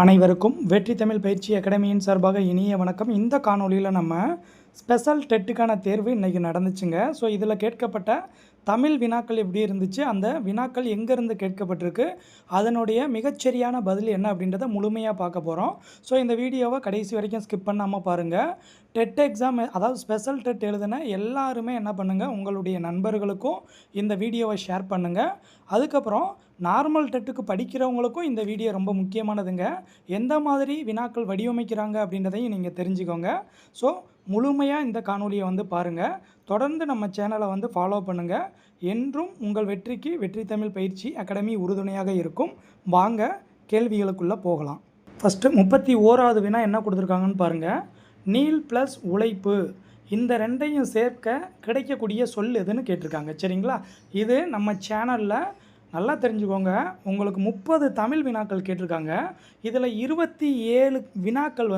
அனைவருக்கும் வெற்றி தமிழ் பயிற்சி அகாடமியின் சார்பாக இனிய வணக்கம். இந்த காணொலியில் நம்ம ஸ்பெஷல் டெட்டுக்கான தேர்வு இன்றைக்கி நடந்துச்சுங்க. ஸோ இதில் கேட்கப்பட்ட தமிழ் வினாக்கள் எப்படி இருந்துச்சு, அந்த வினாக்கள் எங்கேருந்து கேட்கப்பட்டிருக்கு, அதனுடைய மிகச்சரியான பதில் என்ன அப்படின்றத முழுமையாக பார்க்க போகிறோம். ஸோ இந்த வீடியோவை கடைசி வரைக்கும் ஸ்கிப் பண்ணாமல் பாருங்கள். டெட் எக்ஸாம், அதாவது ஸ்பெஷல் டெட் எழுதின எல்லாருமே என்ன பண்ணுங்கள், உங்களுடைய நண்பர்களுக்கும் இந்த வீடியோவை ஷேர் பண்ணுங்கள். அதுக்கப்புறம் நார்மல் டெட்டுக்கு படிக்கிறவங்களுக்கும் இந்த வீடியோ ரொம்ப முக்கியமானதுங்க. எந்த மாதிரி வினாக்கள் வடிவமைக்கிறாங்க அப்படின்றதையும் நீங்கள் தெரிஞ்சுக்கோங்க. ஸோ முழுமையாக இந்த காணொலியை பாருங்கள். தொடர்ந்து நம்ம சேனலை ஃபாலோ பண்ணுங்கள். என்றும் உங்கள் வெற்றிக்கு வெற்றி தமிழ் பயிற்சி அகாடமி உறுதுணையாக இருக்கும். வாங்க கேள்விகளுக்குள்ளே போகலாம். ஃபஸ்ட்டு 31வது வினா என்ன கொடுத்துருக்காங்கன்னு பாருங்கள். நீள் ப்ளஸ் உழைப்பு இந்த ரெண்டையும் சேர்க்க கிடைக்கக்கூடிய சொல் எதுன்னு கேட்டிருக்காங்க. சரிங்களா, இது நம்ம சேனலில் நல்லா தெரிஞ்சுக்கோங்க. உங்களுக்கு 30 தமிழ் வினாக்கள் கேட்டிருக்காங்க. இதில் 27 வினாக்கள்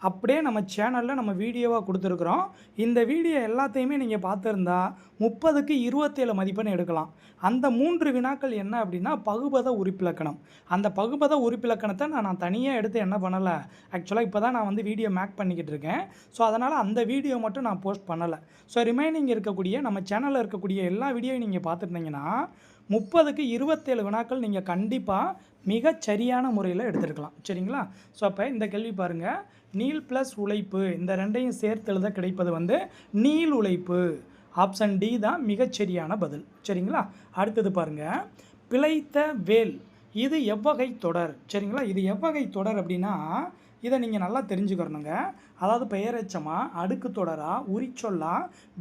அப்படியே நம்ம சேனலில் நம்ம வீடியோவாக கொடுத்துருக்குறோம். இந்த வீடியோ எல்லாத்தையுமே நீங்கள் பார்த்துருந்தா 30க்கு 27 மதிப்பெண் எடுக்கலாம். அந்த 3 வினாக்கள் என்ன அப்படின்னா பகுபத உறுப்பிலக்கணம். அந்த பகுபத உறுப்பிலக்கணத்தை நான் தனியாக எடுத்து என்ன பண்ணலை, ஆக்சுவலாக இப்போ தான் நான் வீடியோ மேக் பண்ணிக்கிட்டு இருக்கேன். ஸோ அதனால் அந்த வீடியோ மட்டும் நான் போஸ்ட் பண்ணலை. ஸோ ரிமைனிங் இருக்கக்கூடிய நம்ம சேனலில் இருக்கக்கூடிய எல்லா வீடியோவையும் நீங்கள் பார்த்துருந்தீங்கன்னா 30க்கு 27 வினாக்கள் நீங்கள் கண்டிப்பாக மிகச்சரியான முறையில் எடுத்துருக்கலாம். சரிங்களா, ஸோ அப்போ இந்த கேள்வி பாருங்கள். நீள் ப்ளஸ் உழைப்பு இந்த ரெண்டையும் சேர்த்து எழுத கிடைப்பது நீள் உழைப்பு. ஆப்ஷன் டி தான் மிகச்சரியான பதில். சரிங்களா, அடுத்தது பாருங்கள். பிழைத்த வேல் இது எவ்வகை தொடர். சரிங்களா, இது எவ்வகை தொடர் அப்படின்னா இதை நீங்கள் நல்லா தெரிஞ்சுக்கிறணுங்க. அதாவது பெயரெச்சமா, அடுக்கு தொடரா, உரிச்சொல்லா,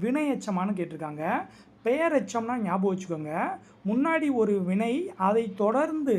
வினையெச்சமானு கேட்டிருக்காங்க. பெயரெச்சம்னா ஞாபகம் வச்சுக்கோங்க, முன்னாடி ஒரு வினை அதை தொடர்ந்து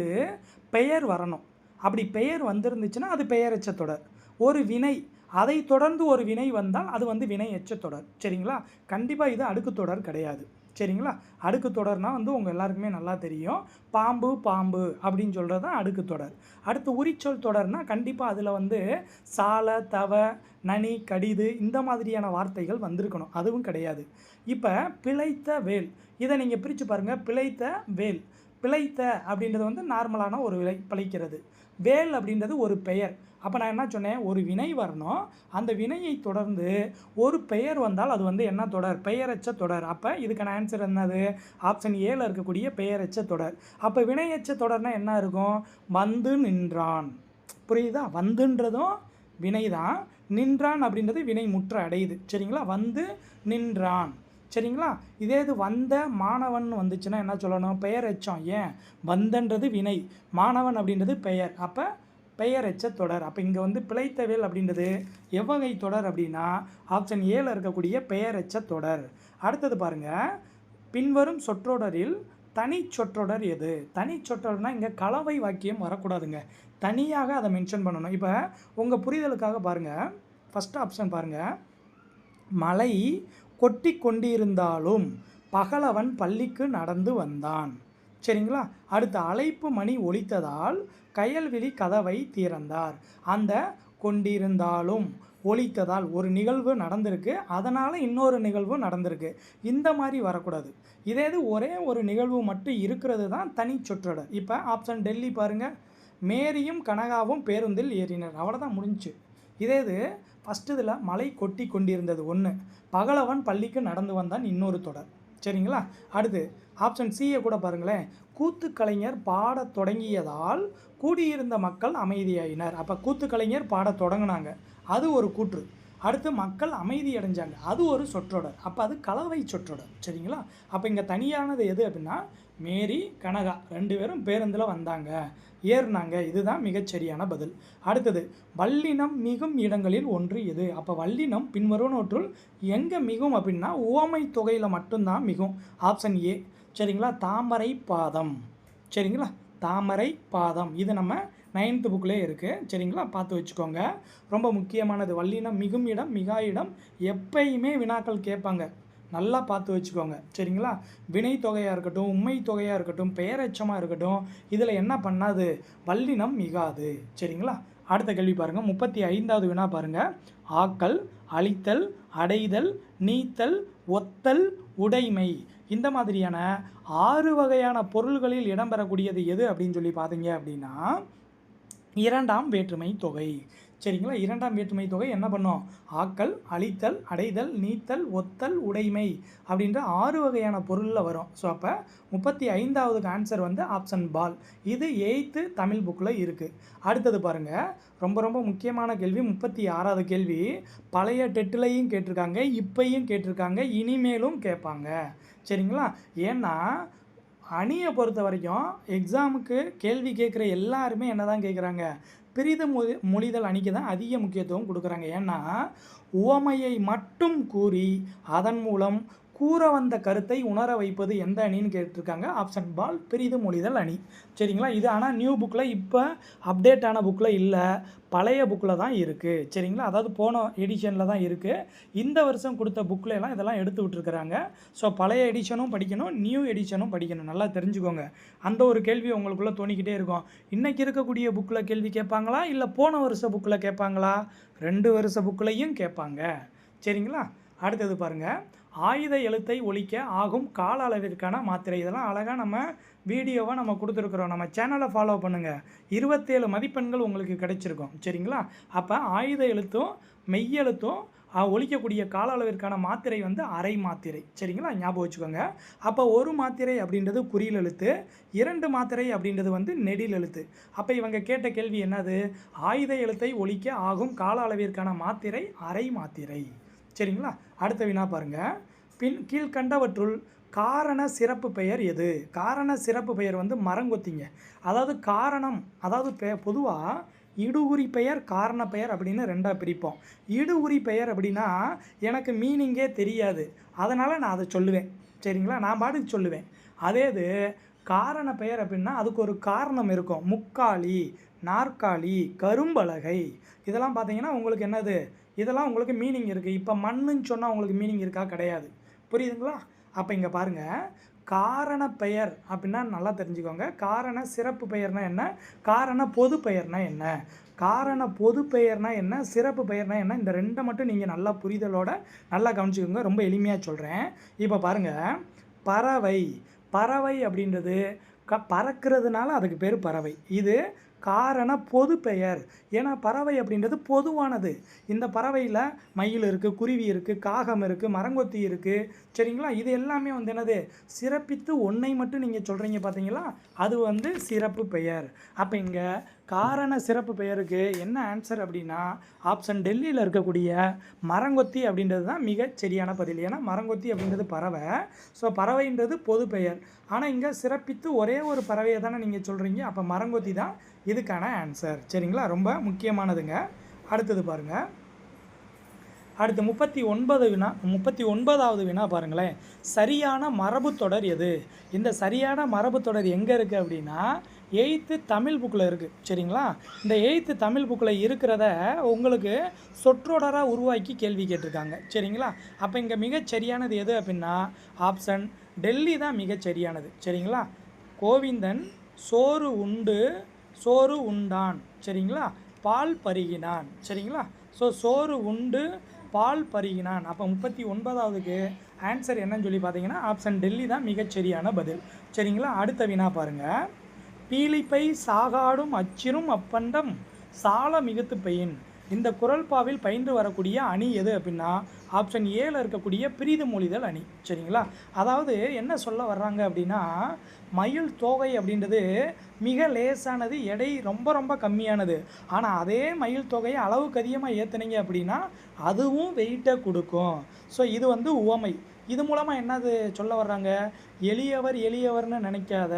பெயர் வரணும். அப்படி பெயர் வந்திருந்துச்சுன்னா அது பெயரெச்ச தொடர். ஒரு வினை அதை தொடர்ந்து ஒரு வினை வந்தால் அது வினை எச்ச தொடர். சரிங்களா, கண்டிப்பாக இது அடுக்கு தொடர் கிடையாது. சரிங்களா, அடுக்கு தொடர்னால் உங்கள் எல்லாருக்குமே நல்லா தெரியும். பாம்பு பாம்பு அப்படின்னு சொல்கிறது தான் அடுக்கு தொடர். அடுத்து உரிச்சொல் தொடர்னால் கண்டிப்பாக அதில் சால, தவ, நனி, கடிது இந்த மாதிரியான வார்த்தைகள் வந்திருக்கணும். அதுவும் கிடையாது. இப்போ பிழைத்த வேல் இதை நீங்கள் பிரித்து பாருங்கள். பிழைத்த வேல், பிழைத்த அப்படின்றது நார்மலான ஒரு விலை பிழைக்கிறது. வேல் அப்படின்றது ஒரு பெயர். அப்போ நான் என்ன சொன்னேன், ஒரு வினை வரணும், அந்த வினையை தொடர்ந்து ஒரு பெயர் வந்தால் அது என்ன தொடர், பெயரெச்ச தொடர். அப்போ இதுக்கான ஆன்சர் என்னது, ஆப்ஷன் ஏல இருக்கக்கூடிய பெயரெச்ச தொடர். அப்போ வினையெச்ச தொடர்னால் என்ன இருக்கும், வந்து நின்றான். புரியுதா, வந்துன்றதும் வினை தான், நின்றான் அப்படின்றது வினை முற்ற அடையுது. சரிங்களா, வந்து நின்றான். சரிங்களா, இதே இது வந்த மாணவன் வந்துச்சுன்னா என்ன சொல்லணும், பெயர் எச்சம். ஏன், வந்தன்றது வினை, மாணவன் அப்படின்றது பெயர். அப்போ பெயர் எச்ச தொடர். அப்போ இங்கே பிழைத்தவேல் அப்படின்றது எவ்வகை தொடர் அப்படின்னா ஆப்ஷன் ஏல இருக்கக்கூடிய பெயர் எச்ச தொடர். அடுத்தது பாருங்கள். பின்வரும் சொற்றொடரில் தனி சொற்றொடர் எது. தனி சொற்றொடர்னால் இங்கே கலவை வாக்கியம் வரக்கூடாதுங்க, தனியாக அதை மென்ஷன் பண்ணணும். இப்போ உங்கள் புரிதலுக்காக பாருங்கள், ஃபஸ்ட் ஆப்ஷன் பாருங்கள். மழை கொட்டி கொண்டிருந்தாலும் பகலவன் பள்ளிக்கு நடந்து வந்தான். சரிங்களா, அடுத்த அழைப்பு மணி ஒலித்ததால் கயல்விழி கதவை திறந்தார். அந்த கொண்டிருந்தாலும் ஒலித்ததால் ஒரு நிகழ்வு நடந்திருக்கு, அதனால் இன்னொரு நிகழ்வு நடந்திருக்கு. இந்த மாதிரி வரக்கூடாது. இதே இது ஒரே ஒரு நிகழ்வு மட்டும் இருக்கிறது தான் தனி சொற்றொடர். இப்போ ஆப்ஷன் டெல்லி பாருங்கள். மேரியும் கனகாவும் பேருந்தில் ஏறினர். அவ்வளோதான், முடிஞ்சு. இதே இது ஃபஸ்ட்டு இதில் மழை கொட்டி கொண்டிருந்தது ஒன்று, பகலவன் பள்ளிக்கு நடந்து வந்தான் இன்னொரு தொடர். சரிங்களா, அடுத்து ஆப்ஷன் சியை கூட பாருங்களேன். கூத்து கலைஞர் பாடத் தொடங்கியதால் கூடியிருந்த மக்கள் அமைதியாயினர். அப்போ கூத்து கலைஞர் பாடத் தொடங்கினாங்க, அது ஒரு கூற்று. அடுத்து மக்கள் அமைதி அடைஞ்சாங்க, அது ஒரு சொற்றொடர். அப்போ அது கலவை சொற்றொடர். சரிங்களா, அப்போ இங்கே தனியானது எது அப்படின்னா மேரி கனகா 2 பேரும் பேருந்தில் வந்தாங்க, ஏறினாங்க. இதுதான் மிகச்சரியான பதில். அடுத்தது வல்லினம் மிகும் இடங்களில் ஒன்று எது. அப்போ வல்லினம் பின்வருவனவற்றுள் எங்கே மிகும் அப்படின்னா உவமை தொகையில் மட்டும்தான் மிகும். Option A. சரிங்களா, தாமரை பாதம். சரிங்களா, தாமரை பாதம் இது நம்ம 9th புக்கிலே இருக்குது. சரிங்களா, பார்த்து வச்சுக்கோங்க, ரொம்ப முக்கியமானது. வல்லினம் மிகும் இடம், மிகா இடம் எப்பயுமே வினாக்கள் கேட்பாங்க, நல்லா பார்த்து வச்சுக்கோங்க. சரிங்களா, வினை தொகையாக இருக்கட்டும், உண்மை தொகையாக இருக்கட்டும், பெயரெச்சமாக இருக்கட்டும், இதில் என்ன பண்ணாது, வல்லினம் மிகாது. சரிங்களா, அடுத்த கேள்வி பாருங்கள். 35வது வினா பாருங்கள். ஆக்கல், அழித்தல், அடைதல், நீத்தல், ஒத்தல், உடைமை இந்த மாதிரியான 6 வகையான பொருள்களில் இடம்பெறக்கூடியது எது அப்படின்னு சொல்லி பார்த்தீங்க அப்படின்னா இரண்டாம் வேற்றுமை தொகை. சரிங்களா? இரண்டாம் வேற்றுமை தொகை என்ன பண்ணும்? ஆக்கல், அழித்தல், அடைதல், நீத்தல், ஒத்தல், உடைமை அப்படின்ற 6 வகையான பொருளில் வரும். ஸோ அப்போ 35வது ஆன்சர் வந்து ஆப்ஷன் பால். இது 8th தமிழ் புக்கில் இருக்குது. அடுத்தது பாருங்கள், ரொம்ப ரொம்ப முக்கியமான கேள்வி. 36வது கேள்வி பழைய டெட்டிலையும் கேட்டிருக்காங்க, இப்பையும் கேட்டிருக்காங்க, இனிமேலும் கேட்பாங்க. சரிங்களா? ஏன்னா அணியை பொறுத்த வரைக்கும் எக்ஸாமுக்கு கேள்வி கேட்குற எல்லாருமே என்ன தான் கேட்குறாங்க? பிரிது மொழிதல் அணிக்கு தான் அதிக முக்கியத்துவம் கொடுக்குறாங்க. ஏன்னா உவமையை மட்டும் கூறி அதன் மூலம் கூற வந்த கருத்தை உணர வைப்பது எந்த அணின்னு கேட்டிருக்காங்க. ஆப்ஷன் பால் பிரிது மொழிதல் அணி. சரிங்களா? இது ஆனால் நியூ புக்கில் இப்போ அப்டேட் ஆன புக்கில் இல்லை, பழைய புக்கில் தான் இருக்குது. சரிங்களா? அதாவது போன எடிஷனில் தான் இருக்குது. இந்த வருஷம் கொடுத்த புக்கில் எல்லாம் இதெல்லாம் எடுத்து விட்டுருக்குறாங்க. ஸோ பழைய எடிஷனும் படிக்கணும், நியூ எடிஷனும் படிக்கணும். நல்லா தெரிஞ்சுக்கோங்க. அந்த ஒரு கேள்வி உங்களுக்குள்ளே தோணிக்கிட்டே இருக்கும். இன்றைக்கி இருக்கக்கூடிய புக்கில் கேள்வி கேட்பாங்களா, இல்லை போன வருஷ புக்கில் கேட்பாங்களா? 2 வருஷ புக்கிலையும் கேட்பாங்க. சரிங்களா? அடுத்தது பாருங்கள், ஆயுத எழுத்தை ஒழிக்க ஆகும் கால அளவிற்கான மாத்திரை. இதெல்லாம் அழகாக நம்ம வீடியோவாக நம்ம கொடுத்துருக்குறோம். நம்ம சேனலை ஃபாலோ பண்ணுங்கள். 27 மதிப்பெண்கள் உங்களுக்கு கிடைச்சிருக்கும். சரிங்களா? அப்போ ஆயுத எழுத்தும் மெய்யெழுத்தும் ஒழிக்கக்கூடிய கால அளவிற்கான மாத்திரை வந்து அரை மாத்திரை. சரிங்களா? ஞாபகம் வச்சுக்கோங்க. அப்போ ஒரு மாத்திரை அப்படின்றது குறில் எழுத்து, 2 மாத்திரை அப்படின்றது வந்து நெடில் எழுத்து. அப்போ இவங்க கேட்ட கேள்வி என்னது? ஆயுத எழுத்தை ஒழிக்க ஆகும் கால அளவிற்கான மாத்திரை அரை மாத்திரை. சரிங்களா? அடுத்த வினா பாருங்கள், கீழ்கண்டவற்றுள் காரண சிறப்பு பெயர் எது? காரண சிறப்பு பெயர் வந்து மரங்கொத்திங்க. அதாவது காரணம், அதாவது பொதுவாக இடுகுறி பெயர் காரண பெயர் அப்படின்னு 2ஆக பிரிப்போம். இடுகுறி பெயர் அப்படின்னா எனக்கு மீனிங்கே தெரியாது, அதனால் நான் அதை சொல்லுவேன். சரிங்களா? நான் பாட்டுக்கு சொல்லுவேன். அதே இது காரண பெயர் அப்படின்னா அதுக்கு ஒரு காரணம் இருக்கும். முக்காலி, நாற்காலி, கரும்பலகை, இதெல்லாம் பார்த்தீங்கன்னா உங்களுக்கு என்னது? இதெல்லாம் உங்களுக்கு மீனிங் இருக்குது. இப்போ மண்ணுன்னு சொன்னால் உங்களுக்கு மீனிங் இருக்கா? கிடையாது. புரியுதுங்களா? அப்போ இங்கே பாருங்கள், காரண பெயர் அப்படின்னா நல்லா தெரிஞ்சுக்கோங்க. காரண சிறப்பு பெயர்னால் என்ன, காரண பொது பெயர்னால் என்ன, காரண பொது பெயர்னால் என்ன, சிறப்பு பெயர்னால் என்ன, இந்த 2 மட்டும் நீங்கள் நல்லா புரிதலோட நல்லா கவனிச்சுக்கோங்க. ரொம்ப எளிமையாக சொல்கிறேன். இப்போ பாருங்கள், பறவை. பறவை அப்படின்றது பறக்கிறதுனால அதுக்கு பேர் பறவை. இது காரண பொது பெயர். ஏன்னா பறவை அப்படின்றது பொதுவானது. இந்த பறவையில் மயில் இருக்குது, குருவி இருக்குது, காகம் இருக்குது, மரங்கொத்தி இருக்குது. சரிங்களா? இது எல்லாமே வந்து என்னது? சிறப்பித்து ஒன்றை மட்டும் நீங்கள் சொல்கிறீங்க பார்த்தீங்களா, அது வந்து சிறப்பு பெயர். அப்போ இங்கே காரண சிறப்பு பெயருக்கு என்ன ஆன்சர் அப்படின்னா ஆப்ஷன் டெல்லியில் இருக்கக்கூடிய மரங்கொத்தி அப்படின்றது தான் மிக சரியான பதில். ஏன்னா மரங்கொத்தி அப்படின்றது பறவை. ஸோ பறவைன்றது பொது பெயர். ஆனால் இங்கே சிறப்பித்து ஒரே ஒரு பறவையை தானே நீங்கள் சொல்கிறீங்க. அப்போ மரங்கொத்தி தான் இதுக்கான ஆன்சர். சரிங்களா? ரொம்ப முக்கியமானதுங்க. அடுத்தது பாருங்கள், அடுத்து 39வது வினா பாருங்களேன். சரியான மரபு தொடர் எது? இந்த சரியான மரபு தொடர் எங்கே இருக்குது அப்படின்னா 8th தமிழ் புக்கில் இருக்குது. சரிங்களா? இந்த 8th தமிழ் புக்கில் இருக்கிறத உங்களுக்கு சொற்றொடராக உருவாக்கி கேள்வி கேட்டிருக்காங்க. சரிங்களா? அப்போ இங்கே மிகச்சரியானது எது அப்படின்னா ஆப்ஷன் டெல்லி தான் மிகச்சரியானது. சரிங்களா? கோவிந்தன் சோறு உண்டு சோறு உண்டான். சரிங்களா? பால் பருகினான். சரிங்களா? ஸோ சோறு உண்டு பால் பருகினான். அப்போ 39வதுக்கு ஆன்சர் என்னன்னு சொல்லி பார்த்தீங்கன்னா ஆப்ஷன் டெல்லி தான் மிகச்சரியான பதில். சரிங்களா? அடுத்த வினா பாருங்கள், பீலிப்பை சாகாடும் அச்சிரும் அப்பண்டம் சால மிகுத்து பெயின். இந்த குறள்பாவில் பயின்று வரக்கூடிய அணி எது அப்படின்னா ஆப்ஷன் ஏல இருக்கக்கூடிய பிரிது மொழிதல் அணி. சரிங்களா? அதாவது என்ன சொல்ல வர்றாங்க அப்படின்னா மயில் தோகை அப்படின்றது மிக லேசானது, எடை ரொம்ப ரொம்ப கம்மியானது. ஆனால் அதே மயில் தொகையை அளவுக்கு அதிகமாக ஏற்றுனீங்க அப்படின்னா அதுவும் வெயிட்டை கொடுக்கும். ஸோ இது வந்து உவமை. இது மூலமாக என்னது சொல்ல வர்றாங்க? எளியவர் எளியவர்னு நினைக்காத,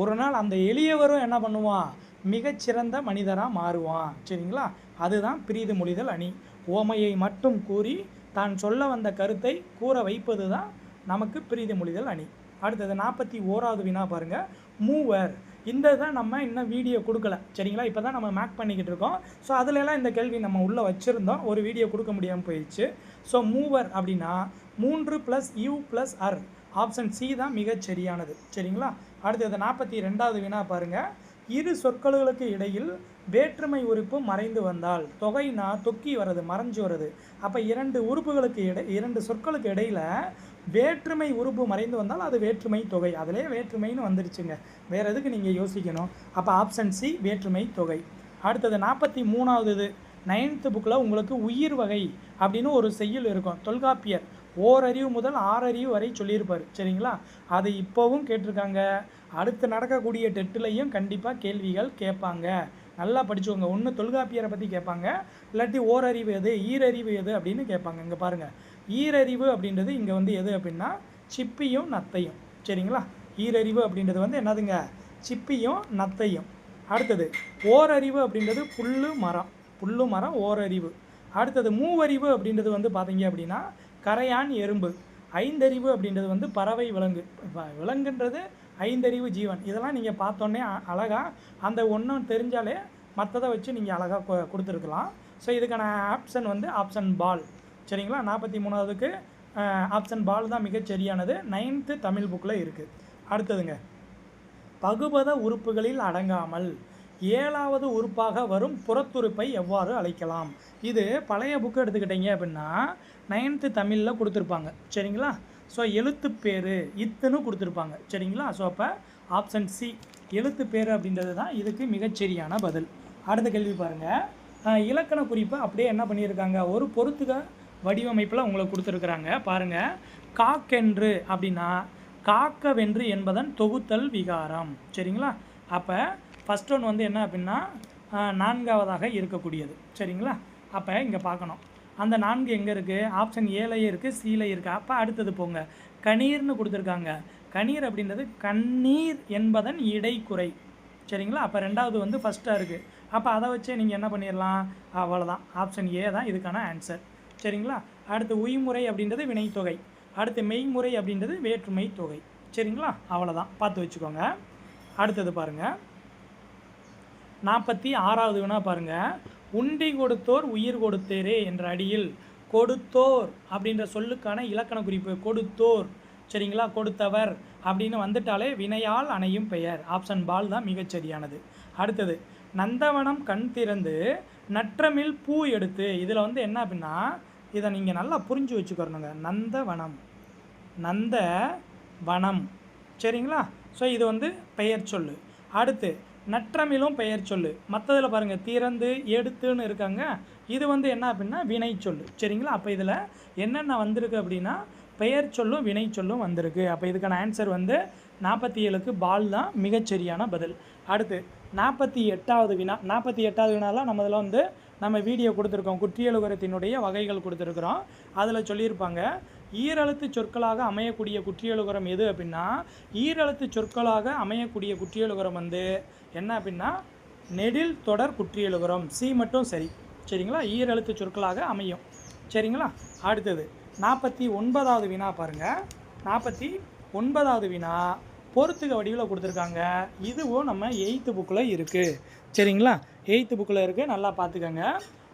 ஒரு நாள் அந்த எளியவரும் என்ன பண்ணுவான்? மிகச்சிறந்த மனிதராக மாறுவான். சரிங்களா? அதுதான் பிரிது மொழிதல் அணி. உவமையை மட்டும் கூறி தான் சொல்ல வந்த கருத்தை கூற வைப்பது தான் நமக்கு பிரிது மொழிதல் அணி. அடுத்தது 41வது வினா பாருங்கள், மூவர். இந்த தான் நம்ம இன்னும் வீடியோ கொடுக்கல. சரிங்களா? இப்போ தான் நம்ம மேக் பண்ணிக்கிட்டு இருக்கோம். ஸோ அதிலெல்லாம் இந்த கேள்வி நம்ம உள்ளே வச்சுருந்தோம், ஒரு வீடியோ கொடுக்க முடியாமல் போயிடுச்சு. ஸோ மூவர் அப்படின்னா 3 + U + R. ஆப்ஷன் சி தான் மிகச்சரியானது. சரிங்களா? அடுத்தது 42வது வினா பாருங்கள், இரு சொற்களுக்கு இடையில் வேற்றுமை உறுப்பு மறைந்து வந்தால், தொகைனா தொக்கி வர்றது, மறைஞ்சு வருது. அப்போ 2 சொற்களுக்கு இடையில் வேற்றுமை உறுப்பு மறைந்து வந்தால் அது வேற்றுமை தொகை. அதிலே வேற்றுமைன்னு வந்துருச்சுங்க, வேறு எதுக்கு நீங்கள் யோசிக்கணும்? அப்போ ஆப்ஷன் சி வேற்றுமை தொகை. அடுத்தது 43வது இது 9th புக்கில் உங்களுக்கு உயிர் வகை அப்படின்னு ஒரு செய்யுள் இருக்கும். தொல்காப்பியர் ஓரறிவு முதல் ஆறறிவு வரை சொல்லியிருப்பார். சரிங்களா, அது இப்போவும் கேட்டிருக்காங்க. அடுத்து நடக்கக்கூடிய டெட்டுலையும் கண்டிப்பாக கேள்விகள் கேட்பாங்க. நல்லா படிச்சுக்கோங்க. ஒன்று தொல்காப்பியரை பற்றி கேட்பாங்க, இல்லாட்டி ஓரறிவு எது ஈரறிவு எது அப்படின்னு கேட்பாங்க. இங்கே பாருங்கள், ஈரறிவு அப்படின்றது இங்கே வந்து எது அப்படின்னா சிப்பியும் நத்தையும். சரிங்களா, ஈரறிவு அப்படின்றது வந்து என்னதுங்க, சிப்பியும் நத்தையும். அடுத்தது ஓரறிவு அப்படின்றது புல்லு மரம் ஓரறிவு. அடுத்தது மூவறிவு அப்படின்றது வந்து பார்த்தீங்க அப்படின்னா கரையான் எறும்பு. ஐந்தறிவு அப்படின்றது வந்து பறவை விலங்கு. விலங்குன்றது ஐந்தறிவு ஜீவன். இதெல்லாம் நீங்கள் பார்த்தோன்னே அழகாக அந்த ஒன்றும் தெரிஞ்சாலே மற்றதை வச்சு நீங்கள் அழகாக கொடுத்துருக்கலாம். ஸோ இதுக்கான ஆப்ஷன் வந்து ஆப்ஷன் பால். சரிங்களா, 43வதுக்கு ஆப்ஷன் பால் தான் மிகச்சரியானது. 9th தமிழ் புக்கில் இருக்குது. அடுத்ததுங்க, பகுபத உறுப்புகளில் அடங்காமல் 7வது உறுப்பாக வரும் புறத்துறுப்பை எவ்வாறு அழைக்கலாம்? இது பழைய புக்கு எடுத்துக்கிட்டீங்க அப்படின்னா 9th தமிழில் கொடுத்துருப்பாங்க. சரிங்களா, ஸோ எழுத்துப்பேர் இத்துன்னு கொடுத்துருப்பாங்க. சரிங்களா, ஸோ அப்போ ஆப்ஷன் சி எழுத்துப்பேர் அப்படின்றது தான் இதுக்கு மிகச்சரியான பதில். அடுத்த கேள்வி பாருங்கள். இலக்கண குறிப்பை அப்படியே என்ன பண்ணியிருக்காங்க, ஒரு பொறுத்துக வடிவமைப்பில் உங்களுக்கு கொடுத்துருக்குறாங்க. பாருங்கள், காக்கென்று அப்படின்னா காக்கவென்று என்பதன் தொகுத்தல் விகாரம். சரிங்களா, அப்போ ஃபஸ்ட் ஒன் வந்து என்ன அப்படின்னா 4வதாக இருக்கக்கூடியது. சரிங்களா, அப்போ இங்கே பார்க்கணும் அந்த 4 எங்கே இருக்குது, ஆப்ஷன் ஏலையே இருக்குது, சீலை இருக்குது. அப்போ அடுத்தது போங்க, கணீர்னு கொடுத்துருக்காங்க. கணீர் அப்படின்றது கண்ணீர் என்பதன் இடைக்குறை. சரிங்களா, அப்போ 2வது வந்து ஃபஸ்ட்டாக இருக்குது. அப்போ அதை வச்சே நீங்கள் என்ன பண்ணிடலாம், அவ்வளோதான். ஆப்ஷன் ஏ தான் இதுக்கான ஆன்சர். சரிங்களா, அடுத்து உய்முறை அப்படின்றது வினைத்தொகை. அடுத்து மெய்முறை அப்படின்றது வேற்றுமை தொகை. சரிங்களா, அவ்வளோதான், பார்த்து வச்சுக்கோங்க. அடுத்தது பாருங்கள், 46வது வினா பாருங்கள். உண்டி கொடுத்தோர் உயிர் கொடுத்தேரே என்ற அடியில் கொடுத்தோர் அப்படின்ற சொல்லுக்கான இலக்கண குறிப்பு கொடுத்தோர். சரிங்களா, கொடுத்தவர் அப்படின்னு வந்துட்டாலே வினையால் அணையும் பெயர். ஆப்ஷன் பால் தான் மிகச்சரியானது. அடுத்தது நந்தவனம் கண் திறந்து நற்றமிழ் பூ எடுத்து. இதில் வந்து என்ன அப்படின்னா இதை நீங்கள் நல்லா புரிஞ்சு வச்சுக்கிறணுங்க. நந்த வனம். சரிங்களா, ஸோ இது வந்து பெயர் சொல்லு. அடுத்து நற்றமிழும் பெயர் சொல்லு. மற்றதில் பாருங்கள் திறந்து எடுத்துன்னு இருக்காங்க, இது வந்து என்ன அப்படின்னா வினை சொல்லு. சரிங்களா, அப்போ இதில் என்னென்ன வந்திருக்கு அப்படின்னா பெயர் சொல்லும் வினை சொல்லும் வந்திருக்கு. அப்போ இதுக்கான ஆன்சர் வந்து 47க்கு பால் தான் மிகச்சரியான பதில். அடுத்து 48வது வினா. 48வது வினாலாம் நம்ம இதில் வந்து நம்ம வீடியோ கொடுத்துருக்கோம், குற்றியலுகரத்தினுடைய வகைகள் கொடுத்துருக்குறோம். அதில் சொல்லியிருப்பாங்க ஈரெழுத்து சொற்களாக அமையக்கூடிய குற்றியலுகரம் எது அப்படின்னா, ஈரெழுத்து சொற்களாக அமையக்கூடிய குற்றியலுகரம் வந்து என்ன அப்படின்னா நெடில் தொடர் குற்றியலுகரம். சி மட்டும் சரி. சரிங்களா, ஈரெழுத்து சொற்களாக அமையும். சரிங்களா, அடுத்தது 49வது வினா பாருங்கள். 49வது வினா பொறுத்துக வடிவில் கொடுத்துருக்காங்க. இதுவும் நம்ம 8th புக்கில் இருக்குது. சரிங்களா, 8th புக்கில் இருக்குது, நல்லா பார்த்துக்கோங்க.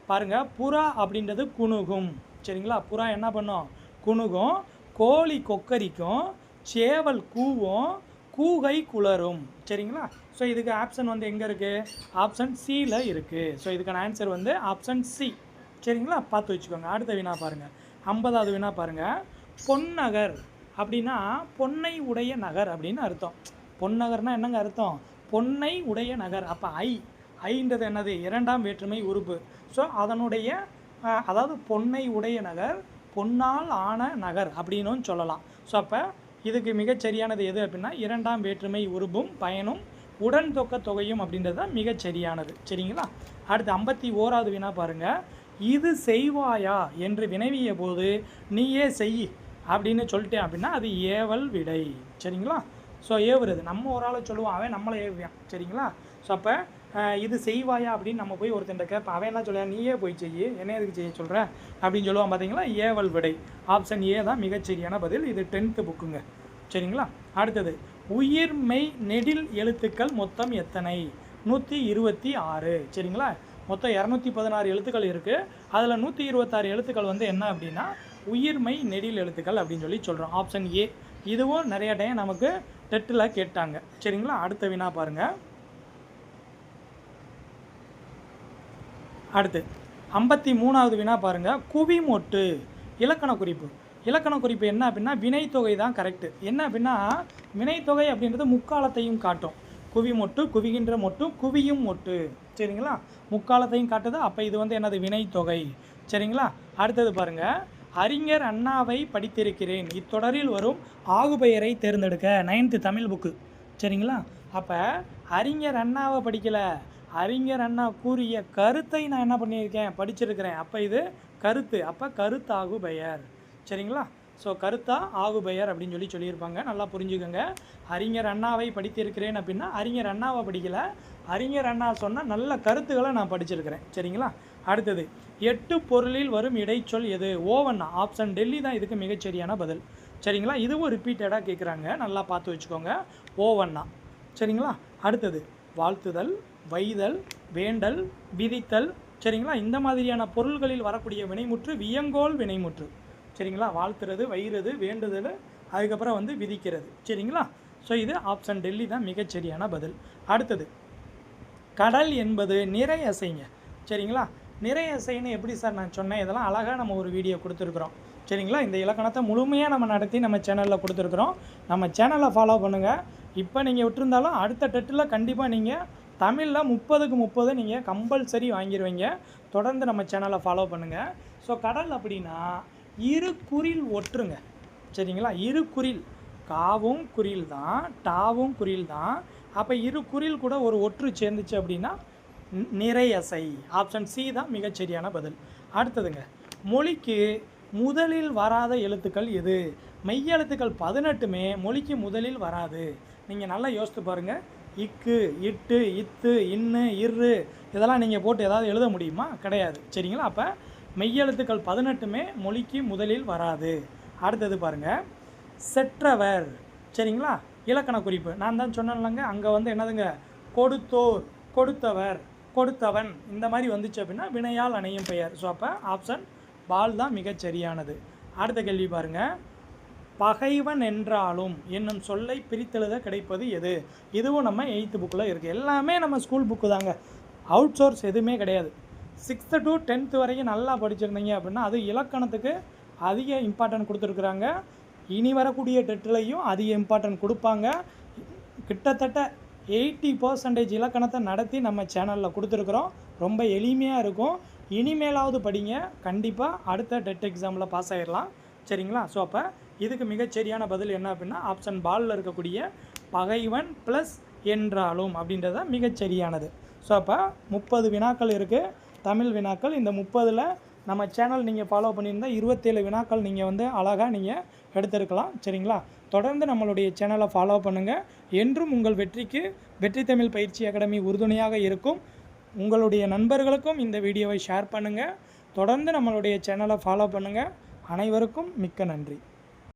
பாருங்கள், புறா அப்படின்றது குணுகும். சரிங்களா, புறா என்ன பண்ணும், குணுகும். கோழி கொக்கரிக்கும், சேவல் கூவும், கூகை குளரும். சரிங்களா, ஸோ இதுக்கு ஆப்ஷன் வந்து எங்கே இருக்குது, ஆப்ஷன் சியில் இருக்குது. ஸோ இதுக்கான ஆன்சர் வந்து ஆப்ஷன் சி. சரிங்களா, பார்த்து வச்சுக்கோங்க. அடுத்த வினா பாருங்கள். 50வது வினா பாருங்கள். பொன்னகர் அப்படின்னா பொன்னை உடைய நகர் அப்படின்னு அர்த்தம். பொன்னகர்னால் என்னங்க அர்த்தம், பொன்னை உடைய நகர். அப்போ ஐன்றது என்னது, 2ஆம் வேற்றுமை உறுப்பு. ஸோ அதனுடைய அதாவது பொன்னை உடைய நகர், பொன்னால் ஆன நகர் அப்படின்னும் சொல்லலாம். ஸோ அப்போ இதுக்கு மிகச்சரியானது எது அப்படின்னா 2ஆம் வேற்றுமை உருபும் பயனும் உடன் தொக்க தொகையும் அப்படின்றது தான் மிகச்சரியானது. சரிங்களா, அடுத்து 51வது வினா பாருங்கள். இது செய்வாயா என்று வினவிய போது நீயே செய் அப்படின்னு சொல்லிட்டேன் அப்படின்னா அது ஏவல் விடை. சரிங்களா, ஸோ ஏவுறது நம்ம ஒரு ஆளை சொல்லுவோம், அவன் நம்மளை ஏவுவான். சரிங்களா, ஸோ அப்போ இது செய்வாயா அப்படின்னு நம்ம போய் ஒருத்தன் கேட்பேன், அவன் என்ன சொல்லுவான், நீயே போய் செய்யு, என்ன எதுக்கு செய்ய சொல்கிற அப்படின்னு சொல்லுவான். பார்த்தீங்களா, ஏவல் விடை. ஆப்ஷன் ஏ தான் மிகச்சரியான பதில். இது 10th புக்குங்க. சரிங்களா, அடுத்தது உயிர்மெய் நெடில் எழுத்துக்கள் மொத்தம் எத்தனை, 126. சரிங்களா, மொத்தம் 216 எழுத்துக்கள் இருக்குது. அதில் 126 எழுத்துக்கள் வந்து என்ன அப்படின்னா உயிர்மை நெடில் எழுத்துக்கள் அப்படின்னு சொல்லி சொல்கிறோம். Option A. இதுவும் நிறைய டைம் நமக்கு டெட்டில் கேட்டாங்க. சரிங்களா, அடுத்த வினா பாருங்கள். அடுத்து 53வது வினா பாருங்கள். குவிமொட்டு இலக்கண குறிப்பு. இலக்கண குறிப்பு என்ன அப்படின்னா வினைத்தொகை தான் கரெக்டு. என்ன அப்படின்னா வினைத்தொகை அப்படின்றது முக்காலத்தையும் காட்டும். குவிமொட்டு, குவிகின்ற மொட்டு, குவியும் மொட்டு. சரிங்களா, முக்காலத்தையும் காட்டுது. அப்போ இது வந்து என்னது, வினைத்தொகை. சரிங்களா. அடுத்தது பாருங்கள், அறிஞர் அண்ணாவை படித்திருக்கிறேன், இத்தொடரில் வரும் ஆகுபெயரை தேர்ந்தெடுக்க. 9th Tamil book. சரிங்களா. அப்போ அறிஞர் அண்ணாவை படிக்கலை, அறிஞர் அண்ணா கூறிய கருத்தை நான் என்ன பண்ணியிருக்கேன், படிச்சிருக்கிறேன். அப்போ இது கருத்து. அப்போ கருத்தாகு பெயர். சரிங்களா. ஸோ கருத்தா ஆகு பெயர் அப்படின்னு சொல்லியிருப்பாங்க. நல்லா புரிஞ்சுக்கோங்க. அறிஞர் அண்ணாவை படித்திருக்கிறேன் அப்படின்னா அறிஞர் அண்ணாவை படிக்கலை, அறிஞர் அண்ணா சொன்னால் நல்ல கருத்துக்களை நான் படிச்சிருக்கிறேன். சரிங்களா. அடுத்தது, 8 பொருளில் வரும் இடைச்சொல் எது? ஓவண்ணா. ஆப்ஷன் டெல்லி தான் இதுக்கு மிகச்சரியான பதில். சரிங்களா. இதுவும் ரிப்பீட்டடாக கேட்குறாங்க, நல்லா பார்த்து வச்சுக்கோங்க. ஓவண்ணா. சரிங்களா. அடுத்தது, வாழ்த்துதல், வைதல், வேண்டல், விதித்தல். சரிங்களா. இந்த மாதிரியான பொருள்களில் வரக்கூடிய வினைமுற்று வியங்கோல் வினைமுற்று. சரிங்களா. வாழ்த்துறது, வைகிறது, வேண்டுதல், அதுக்கப்புறம் வந்து விதிக்கிறது. சரிங்களா. ஸோ இது ஆப்ஷன் டெல்லி தான் மிகச்சரியான பதில். அடுத்தது, கடல் என்பது நிறை அசைங்க. சரிங்களா. நிறை அசைன்னு எப்படி சார் நான் சொன்னேன், இதெல்லாம் அழகாக நம்ம ஒரு வீடியோ கொடுத்துருக்குறோம். சரிங்களா. இந்த இலக்கணத்தை முழுமையாக நம்ம நடத்தி நம்ம சேனலில் கொடுத்துருக்குறோம். நம்ம சேனலை ஃபாலோ பண்ணுங்கள். இப்போ நீங்கள் விட்டுருந்தாலும் அடுத்த டெட்டில் கண்டிப்பாக நீங்கள் தமிழில் 30க்கு 30 நீங்கள் கம்பல்சரி வாங்கிடுவீங்க. தொடர்ந்து நம்ம சேனலை ஃபாலோ பண்ணுங்கள். ஸோ கடல் அப்படின்னா இரு குறில் ஒற்றுங்க. சரிங்களா. இரு குறில், காவும் குறில் தான், டாவும் குறில் தான். அப்போ இரு குறில் கூட ஒரு ஒற்று சேர்ந்துச்சு அப்படின்னா நிறை அசை. ஆப்ஷன் சி தான் மிகச்சரியான பதில். அடுத்ததுங்க, மொழிக்கு முதலில் வராத எழுத்துக்கள் எது? மெய்யெழுத்துக்கள் 18மே மொழிக்கு முதலில் வராது. நீங்கள் நல்லா யோசித்து பாருங்கள். இக்கு, இட்டு, இத்து, இன்னு, இரு இதெல்லாம் நீங்கள் போட்டு ஏதாவது எழுத முடியுமா? கிடையாது. சரிங்களா. அப்போ மெய்யெழுத்துக்கள் 18மே மொழிக்கு முதலில் வராது. அடுத்தது பாருங்கள், செற்றவர். சரிங்களா. இலக்கண குறிப்பு நான் தான் சொன்னேன்லங்க, அங்கே வந்து என்னதுங்க, கொடுத்தோர், கொடுத்தவர், கொடுத்தவன் இந்த மாதிரி வந்துச்சு அப்படின்னா வினையால் அணையும் பெயர். ஸோ அப்போ ஆப்ஷன் பால் தான் மிகச்சரியானது. அடுத்த கேள்வி பாருங்கள், பகைவன் என்றாலும் என்னும் சொல்லை பிரித்தெழுத கிடைப்பது எது? இதுவும் நம்ம 8th புக்கில் இருக்குது. எல்லாமே நம்ம ஸ்கூல் புக்கு தாங்க, அவுட் சோர்ஸ் எதுவுமே கிடையாது. 6th to 10th வரைக்கும் நல்லா படிச்சிருந்தீங்க அப்படின்னா அது இலக்கணத்துக்கு அதிக இம்பார்ட்டன்ட் கொடுத்துருக்குறாங்க. இனி வரக்கூடிய டெட்லையும் அதிக இம்பார்ட்டன்ட் கொடுப்பாங்க. கிட்டத்தட்ட 80% இலக்கணத்தை நடத்தி நம்ம சேனலில் கொடுத்துருக்குறோம். ரொம்ப எளிமையாக இருக்கும். இனிமேலாவது படிங்க, கண்டிப்பாக அடுத்த டெட் எக்ஸாமில் பாஸ் ஆகிடலாம். சரிங்களா. ஸோ அப்போ இதுக்கு மிகச்சரியான பதில் என்ன அப்படின்னா ஆப்ஷன் பாலில் இருக்கக்கூடிய பகைவன் ப்ளஸ் என்றாலும் அப்படின்றது மிகச்சரியானது. ஸோ அப்போ 30 வினாக்கள் இருக்குது, தமிழ் வினாக்கள். இந்த 30ல் நம்ம சேனல் நீங்கள் ஃபாலோ பண்ணியிருந்தால் 27 வினாக்கள் நீங்கள் வந்து அழகாக நீங்கள் எடுத்திருக்கலாம். சரிங்களா. தொடர்ந்து நம்மளுடைய சேனலை ஃபாலோ பண்ணுங்கள். என்றும் உங்கள் வெற்றிக்கு வெற்றி தமிழ் பயிற்சி அகாடமி உறுதுணையாக இருக்கும். உங்களுடைய நண்பர்களுக்கும் இந்த வீடியோவை ஷேர் பண்ணுங்கள். தொடர்ந்து நம்மளுடைய சேனலை ஃபாலோ பண்ணுங்கள். அனைவருக்கும் மிக்க நன்றி.